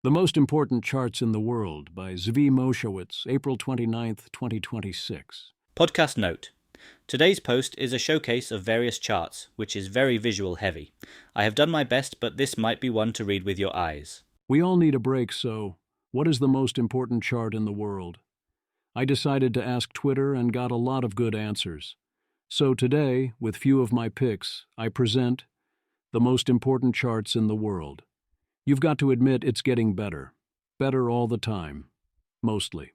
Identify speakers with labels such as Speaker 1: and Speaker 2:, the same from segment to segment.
Speaker 1: The Most Important Charts in the World by Zvi Moshowitz, April 29th, 2026.
Speaker 2: Podcast note. Today's post is a showcase of various charts, which is very visual heavy. I have done my best, but this might be one to read with your eyes.
Speaker 1: We all need a break, so what is the most important chart in the world? I decided to ask Twitter and got a lot of good answers. So today, with few of my picks, I present the most important charts in the world. You've got to admit it's getting better. Better all the time. Mostly.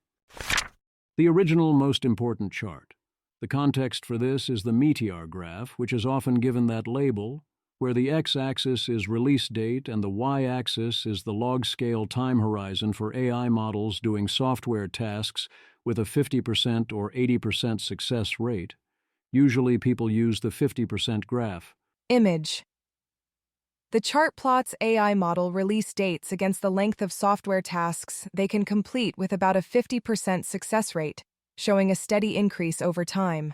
Speaker 1: The original most important chart. The context for this is the meteor graph, which is often given that label, where the x-axis is release date and the y-axis is the log-scale time horizon for AI models doing software tasks with a 50% or 80% success rate. Usually people use the 50% graph.
Speaker 3: Image. The chart plots AI model release dates against the length of software tasks they can complete with about a 50% success rate, showing a steady increase over time.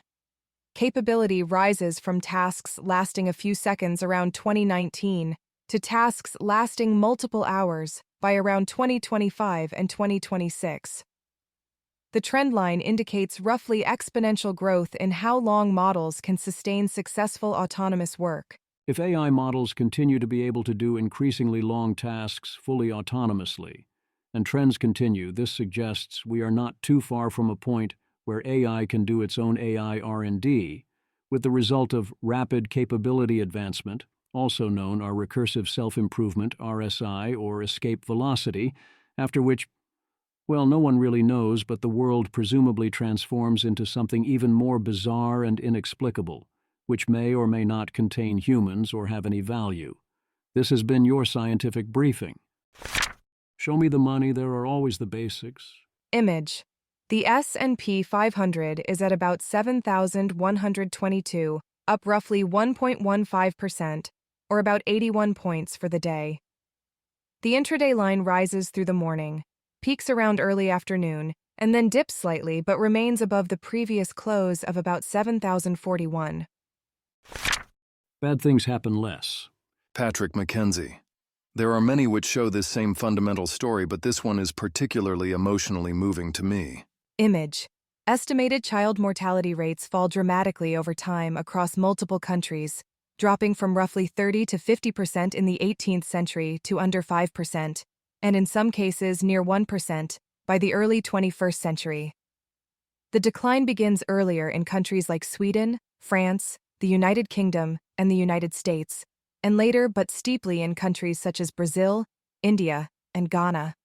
Speaker 3: Capability rises from tasks lasting a few seconds around 2019 to tasks lasting multiple hours by around 2025 and 2026. The trend line indicates roughly exponential growth in how long models can sustain successful autonomous work.
Speaker 1: If AI models continue to be able to do increasingly long tasks fully autonomously, and trends continue, this suggests we are not too far from a point where AI can do its own AI R&D, with the result of rapid capability advancement, also known as recursive self-improvement, RSI, or escape velocity, after which, well, no one really knows, but the world presumably transforms into something even more bizarre and inexplicable, which may or may not contain humans or have any value. This has been your scientific briefing. Show me the money, there are always the basics.
Speaker 3: Image. The S&P 500 is at about 7,122, up roughly 1.15%, or about 81 points for the day. The intraday line rises through the morning, peaks around early afternoon, and then dips slightly but remains above the previous close of about 7,041.
Speaker 1: Bad things happen less.
Speaker 4: Patrick Mackenzie. There are many which show this same fundamental story, but this one is particularly emotionally moving to me.
Speaker 3: Image. Estimated child mortality rates fall dramatically over time across multiple countries, dropping from roughly 30 to 50% in the 18th century to under 5%, and in some cases near 1%, by the early 21st century. The decline begins earlier in countries like Sweden, France, the United Kingdom, and the United States, and later but steeply in countries such as Brazil, India, and Ghana.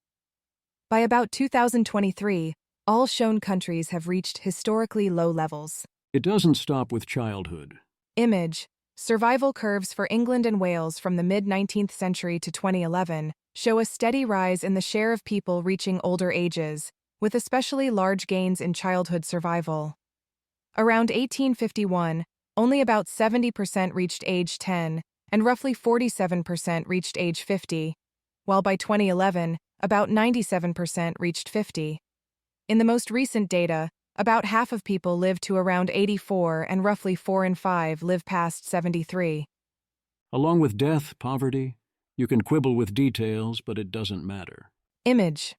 Speaker 3: By about 2023, all shown countries have reached historically low levels.
Speaker 1: It doesn't stop with childhood.
Speaker 3: Image. Survival curves for England and Wales from the mid-19th century to 2011 show a steady rise in the share of people reaching older ages, with especially large gains in childhood survival. Around 1851, only about 70% reached age 10, and roughly 47% reached age 50, while by 2011, about 97% reached 50. In the most recent data, about half of people live to around 84 and roughly 4 in 5 live past 73.
Speaker 1: Along with death, poverty, you can quibble with details, but it doesn't matter.
Speaker 3: Image.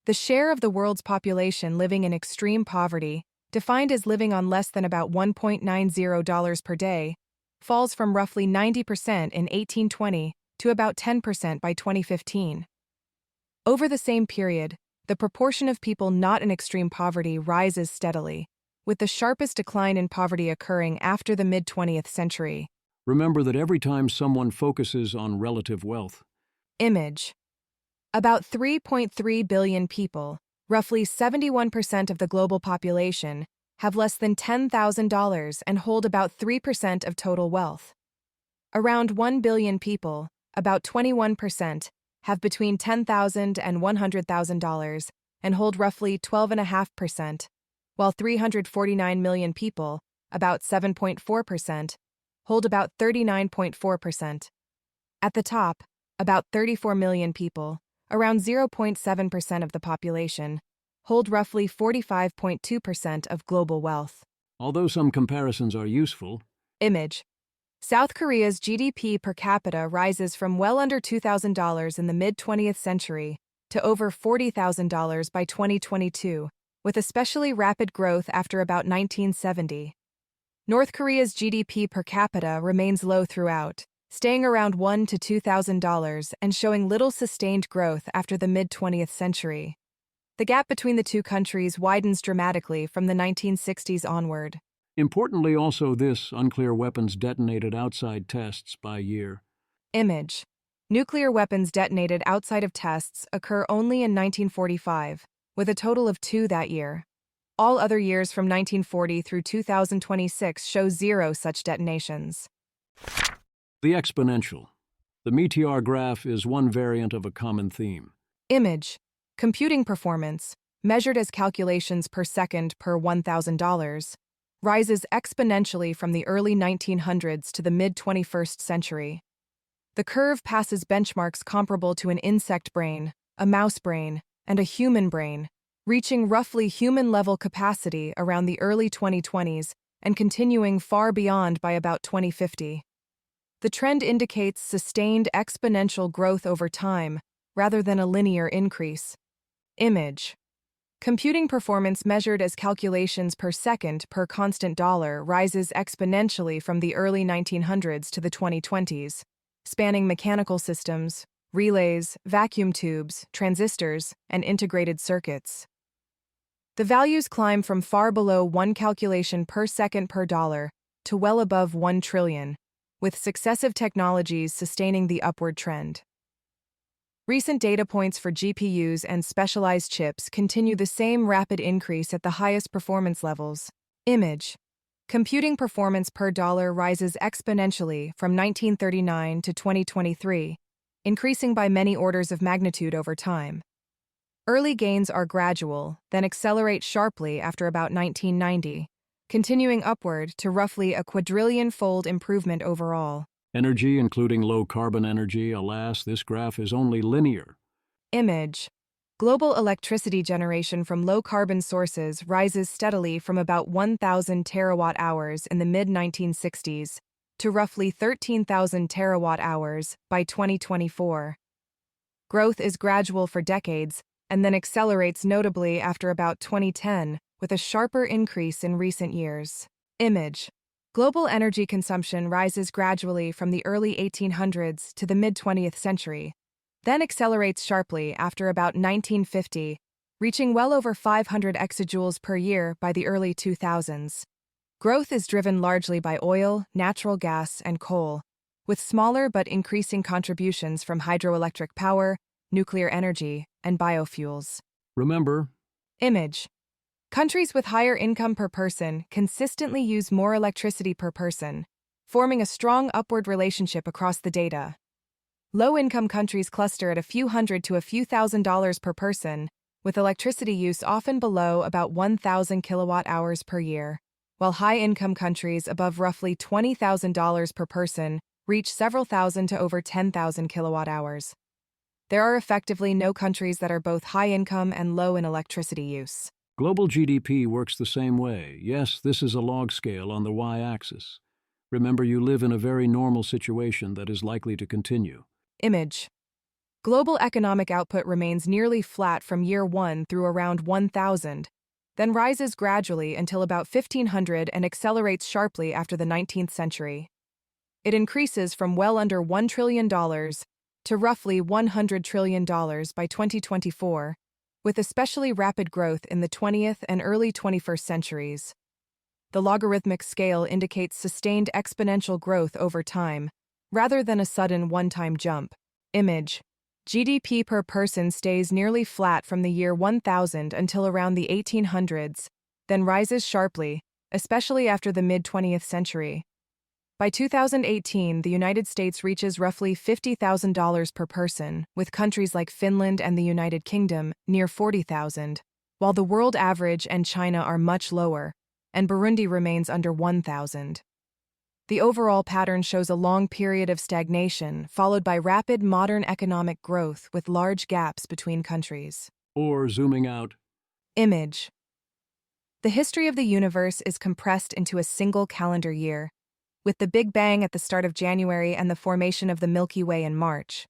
Speaker 3: The share of the world's population living in extreme poverty, defined as living on less than about $1.90 per day, falls from roughly 90% in 1820 to about 10% by 2015. Over the same period, the proportion of people not in extreme poverty rises steadily, with the sharpest decline in poverty occurring after the mid-20th century.
Speaker 1: Remember that every time someone focuses on relative wealth.
Speaker 3: Image. About 3.3 billion people, roughly 71% of the global population, have less than $10,000 and hold about 3% of total wealth. Around 1 billion people, about 21%, have between $10,000 and $100,000 and hold roughly 12.5%, while 349 million people, about 7.4%, hold about 39.4%. At the top, about 34 million people, around 0.7% of the population, hold roughly 45.2% of global wealth.
Speaker 1: Although some comparisons are useful,
Speaker 3: Image. South Korea's GDP per capita rises from well under $2,000 in the mid-20th century to over $40,000 by 2022, with especially rapid growth after about 1970. North Korea's GDP per capita remains low throughout, staying around $1,000 to $2,000 and showing little sustained growth after the mid-20th century. The gap between the two countries widens dramatically from the 1960s onward.
Speaker 1: Importantly also this, unclear weapons detonated outside tests by year.
Speaker 3: Image. Nuclear weapons detonated outside of tests occur only in 1945, with a total of 2 that year. All other years from 1940 through 2026 show 0 such detonations.
Speaker 1: The exponential. The meteor graph is one variant of a common theme.
Speaker 3: Image. Computing performance, measured as calculations per second per $1,000, rises exponentially from the early 1900s to the mid-21st century. The curve passes benchmarks comparable to an insect brain, a mouse brain, and a human brain, reaching roughly human-level capacity around the early 2020s and continuing far beyond by about 2050. The trend indicates sustained exponential growth over time, rather than a linear increase. Image. Computing performance measured as calculations per second per constant dollar rises exponentially from the early 1900s to the 2020s, spanning mechanical systems, relays, vacuum tubes, transistors, and integrated circuits. The values climb from far below 1 calculation per second per dollar to well above 1 trillion, with successive technologies sustaining the upward trend. Recent data points for GPUs and specialized chips continue the same rapid increase at the highest performance levels. Image. Computing performance per dollar rises exponentially from 1939 to 2023, increasing by many orders of magnitude over time. Early gains are gradual, then accelerate sharply after about 1990, continuing upward to roughly a quadrillion-fold improvement overall.
Speaker 1: Energy, including low-carbon energy, alas, this graph is only linear.
Speaker 3: Image. Global electricity generation from low-carbon sources rises steadily from about 1,000 terawatt-hours in the mid-1960s to roughly 13,000 terawatt-hours by 2024. Growth is gradual for decades and then accelerates notably after about 2010, with a sharper increase in recent years. Image. Global energy consumption rises gradually from the early 1800s to the mid-20th century, then accelerates sharply after about 1950, reaching well over 500 exajoules per year by the early 2000s. Growth is driven largely by oil, natural gas, and coal, with smaller but increasing contributions from hydroelectric power, nuclear energy, and biofuels.
Speaker 1: Remember,
Speaker 3: Image. Countries with higher income per person consistently use more electricity per person, forming a strong upward relationship across the data. Low-income countries cluster at a few hundred to a few $1,000s per person, with electricity use often below about 1,000 kilowatt-hours per year, while high-income countries above roughly $20,000 per person reach several thousand to over 10,000 kilowatt-hours. There are effectively no countries that are both high-income and low in electricity use.
Speaker 1: global GDP works the same way. Yes, this is a log scale on the y-axis. Remember, you live in a very normal situation that is likely to continue.
Speaker 3: Image. Global economic output remains nearly flat from year 1 through around 1000, then rises gradually until about 1500 and accelerates sharply after the 19th century. It increases from well under $1 trillion to roughly $100 trillion by 2024, with especially rapid growth in the 20th and early 21st centuries. The logarithmic scale indicates sustained exponential growth over time, rather than a sudden one-time jump. Image. GDP per person stays nearly flat from the year 1000 until around the 1800s, then rises sharply, especially after the mid-20th century. By 2018, the United States reaches roughly $50,000 per person, with countries like Finland and the United Kingdom near $40,000, while the world average and China are much lower, and Burundi remains under 1,000. The overall pattern shows a long period of stagnation, followed by rapid modern economic growth with large gaps between countries.
Speaker 1: Or, zooming out,
Speaker 3: Image. The history of the universe is compressed into a single calendar year, with the Big Bang at the start of January and the formation of the Milky Way in March.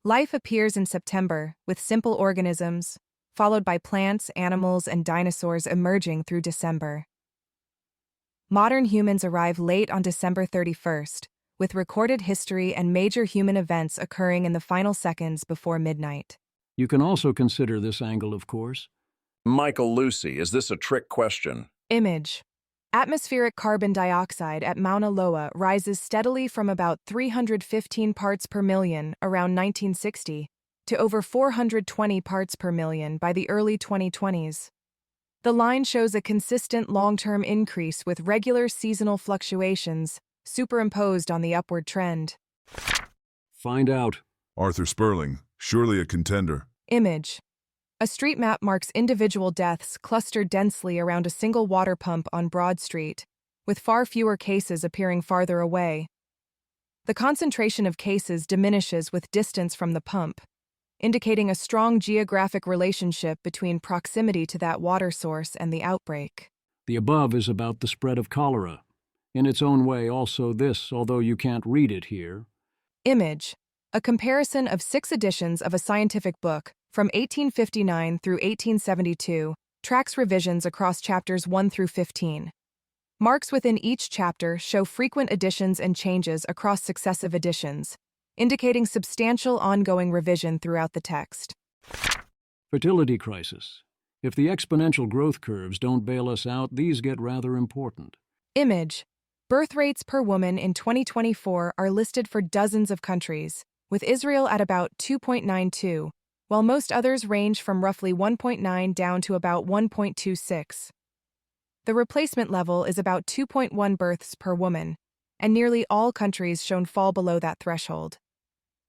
Speaker 3: Life appears in September, with simple organisms, followed by plants, animals, and dinosaurs emerging through December. Modern humans arrive late on December 31st, with recorded history and major human events occurring in the final seconds before midnight.
Speaker 1: You can also consider this angle, of course.
Speaker 5: Michael Lucy, is this a trick question?
Speaker 3: Image. Atmospheric carbon dioxide at Mauna Loa rises steadily from about 315 parts per million around 1960 to over 420 parts per million by the early 2020s. The line shows a consistent long-term increase with regular seasonal fluctuations superimposed on the upward trend.
Speaker 1: Find out.
Speaker 6: Arthur Sperling, surely a contender.
Speaker 3: Image. A street map marks individual deaths clustered densely around a single water pump on Broad Street, with far fewer cases appearing farther away. The concentration of cases diminishes with distance from the pump, indicating a strong geographic relationship between proximity to that water source and the outbreak.
Speaker 1: The above is about the spread of cholera. In its own way, also this, although you can't read it here.
Speaker 3: Image. A comparison of 6 editions of a scientific book from 1859 through 1872 tracks revisions across chapters 1 through 15. Marks within each chapter show frequent additions and changes across successive editions, indicating substantial ongoing revision throughout the text.
Speaker 1: Fertility crisis. If the exponential growth curves don't bail us out, these get rather important.
Speaker 3: Image. Birth rates per woman in 2024 are listed for dozens of countries, with Israel at about 2.92, while most others range from roughly 1.9 down to about 1.26. The replacement level is about 2.1 births per woman, and nearly all countries shown fall below that threshold.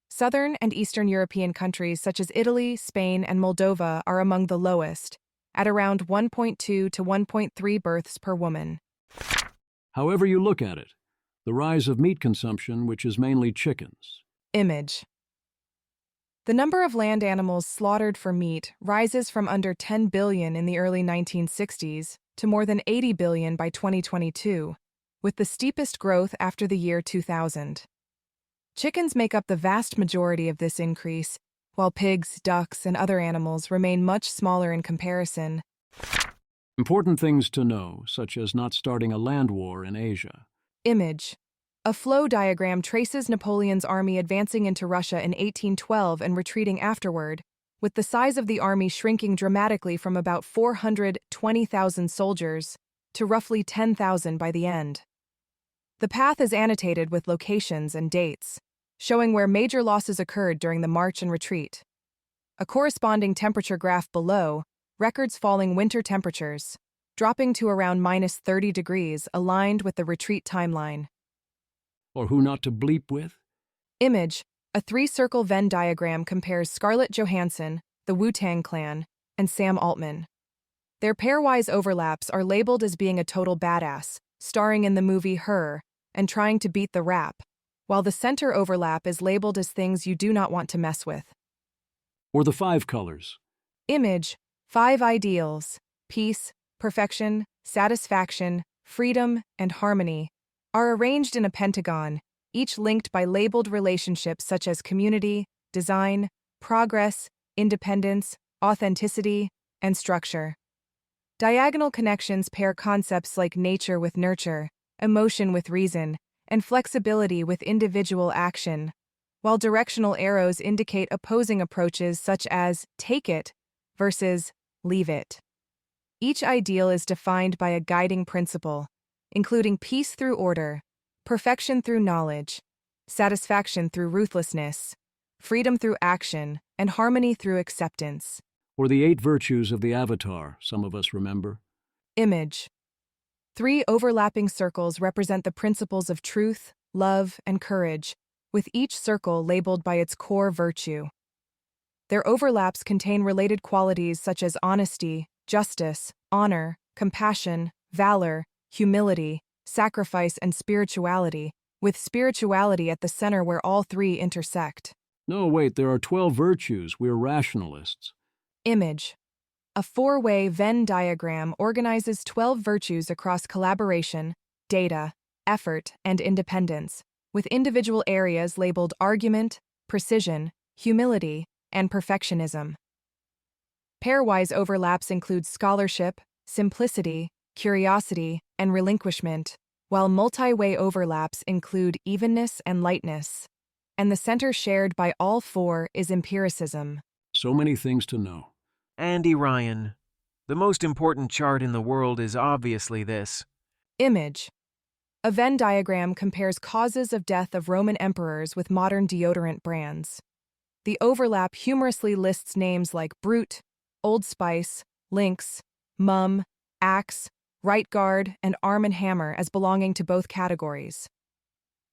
Speaker 3: Southern and Eastern European countries such as Italy, Spain, and Moldova are among the lowest, at around 1.2 to 1.3 births per woman.
Speaker 1: However you look at it, the rise of meat consumption, which is mainly chickens.
Speaker 3: Image. The number of land animals slaughtered for meat rises from under 10 billion in the early 1960s to more than 80 billion by 2022, with the steepest growth after the year 2000. Chickens make up the vast majority of this increase, while pigs, ducks, and other animals remain much smaller in comparison.
Speaker 1: Important things to know, such as not starting a land war in Asia.
Speaker 3: Image. A flow diagram traces Napoleon's army advancing into Russia in 1812 and retreating afterward, with the size of the army shrinking dramatically from about 420,000 soldiers to roughly 10,000 by the end. The path is annotated with locations and dates, showing where major losses occurred during the march and retreat. A corresponding temperature graph below records falling winter temperatures, dropping to around minus 30 degrees, aligned with the retreat timeline.
Speaker 1: Or who not to bleep with?
Speaker 3: Image. A 3-circle Venn diagram compares Scarlett Johansson, the Wu-Tang Clan, and Sam Altman. Their pairwise overlaps are labeled as being a total badass, starring in the movie Her, and trying to beat the rap, while the center overlap is labeled as things you do not want to mess with.
Speaker 1: Or the 5 colors.
Speaker 3: Image. 5 ideals: peace, perfection, satisfaction, freedom, and harmony are arranged in a pentagon, each linked by labeled relationships such as community, design, progress, independence, authenticity, and structure. Diagonal connections pair concepts like nature with nurture, emotion with reason, and flexibility with individual action, while directional arrows indicate opposing approaches such as take it versus leave it. Each ideal is defined by a guiding principle, including peace through order, perfection through knowledge, satisfaction through ruthlessness, freedom through action, and harmony through acceptance.
Speaker 1: Or the 8 virtues of the Avatar, some of us remember.
Speaker 3: Image. 3 overlapping circles represent the principles of truth, love, and courage, with each circle labeled by its core virtue. Their overlaps contain related qualities such as honesty, justice, honor, compassion, valor, humility, sacrifice, and spirituality, with spirituality at the center where all 3 intersect.
Speaker 1: No, wait, there are 12 virtues. We're rationalists.
Speaker 3: Image. A 4-way Venn diagram organizes 12 virtues across collaboration, data, effort, and independence, with individual areas labeled argument, precision, humility, and perfectionism. Pairwise overlaps include scholarship, simplicity, curiosity, and relinquishment, while multi-way overlaps include evenness and lightness. And the center shared by all four is empiricism.
Speaker 1: So many things to know.
Speaker 7: Andy Ryan. The most important chart in the world is obviously this.
Speaker 3: Image. A Venn diagram compares causes of death of Roman emperors with modern deodorant brands. The overlap humorously lists names like Brute, Old Spice, Lynx, Mum, Axe, Right Guard, and Arm & Hammer as belonging to both categories.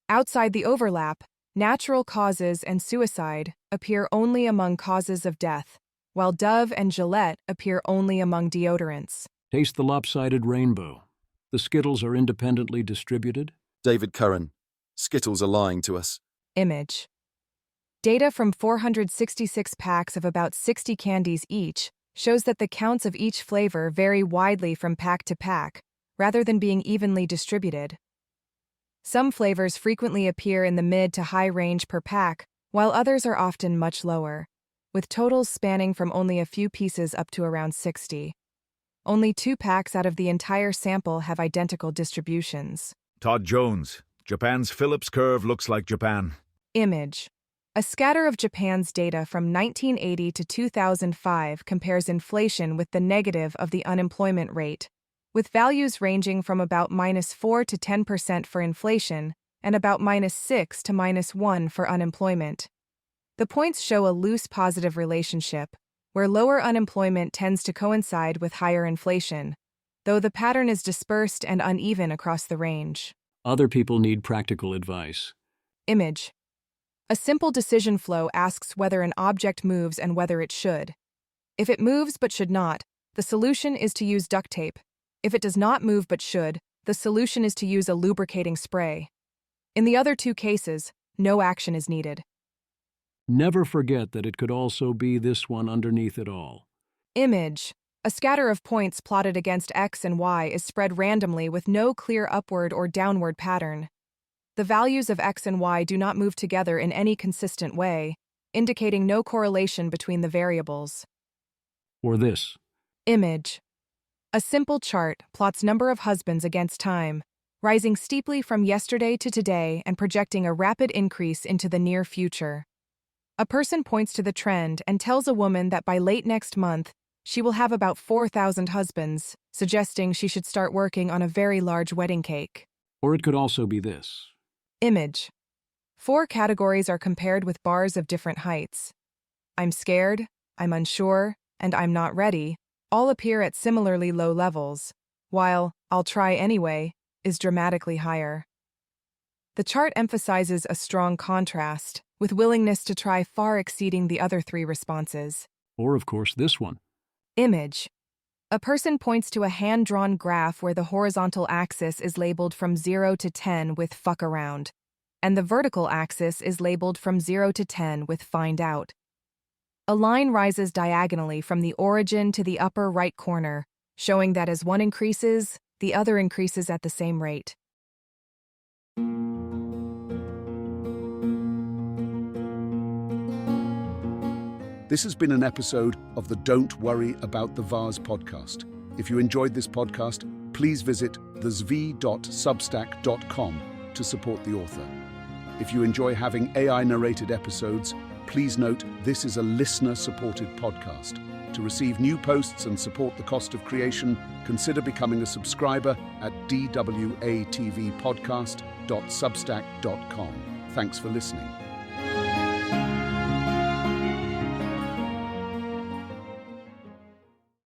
Speaker 3: Outside the overlap, natural causes and suicide appear only among causes of death, while Dove and Gillette appear only among deodorants.
Speaker 1: Taste the lopsided rainbow. The Skittles are independently distributed.
Speaker 8: David Curran. Skittles are lying to us.
Speaker 3: Image. Data from 466 packs of about 60 candies each shows that the counts of each flavor vary widely from pack to pack, rather than being evenly distributed. Some flavors frequently appear in the mid to high range per pack, while others are often much lower, with totals spanning from only a few pieces up to around 60. Only 2 packs out of the entire sample have identical distributions.
Speaker 9: Todd Jones. Japan's Phillips curve looks like Japan.
Speaker 3: Image. A scatter of Japan's data from 1980 to 2005 compares inflation with the negative of the unemployment rate, with values ranging from about -4 to 10% for inflation and about -6 to -1 for unemployment. The points show a loose positive relationship, where lower unemployment tends to coincide with higher inflation, though the pattern is dispersed and uneven across the range.
Speaker 1: Other people need practical advice.
Speaker 3: Image. A simple decision flow asks whether an object moves and whether it should. If it moves but should not, the solution is to use duct tape. If it does not move but should, the solution is to use a lubricating spray. In the other 2 cases, no action is needed.
Speaker 1: Never forget that it could also be this one underneath it all.
Speaker 3: Image. A scatter of points plotted against X and Y is spread randomly with no clear upward or downward pattern. The values of X and Y do not move together in any consistent way, indicating no correlation between the variables.
Speaker 1: Or this.
Speaker 3: Image. A simple chart plots number of husbands against time, rising steeply from yesterday to today and projecting a rapid increase into the near future. A person points to the trend and tells a woman that by late next month, she will have about 4,000 husbands, suggesting she should start working on a very large wedding cake.
Speaker 1: Or it could also be this.
Speaker 3: Image. 4 categories are compared with bars of different heights. I'm scared, I'm unsure, and I'm not ready all appear at similarly low levels, while I'll try anyway is dramatically higher. The chart emphasizes a strong contrast, with willingness to try far exceeding the other 3 responses.
Speaker 1: Or, of course, this one.
Speaker 3: Image. A person points to a hand-drawn graph where the horizontal axis is labeled from 0 to 10 with fuck around, and the vertical axis is labeled from 0 to 10 with find out. A line rises diagonally from the origin to the upper right corner, showing that as one increases, the other increases at the same rate.
Speaker 10: This has been an episode of the Don't Worry About the Vase podcast. If you enjoyed this podcast, please visit thezv.substack.com to support the author. If you enjoy having AI-narrated episodes, please note this is a listener-supported podcast. To receive new posts and support the cost of creation, consider becoming a subscriber at dwatvpodcast.substack.com. Thanks for listening.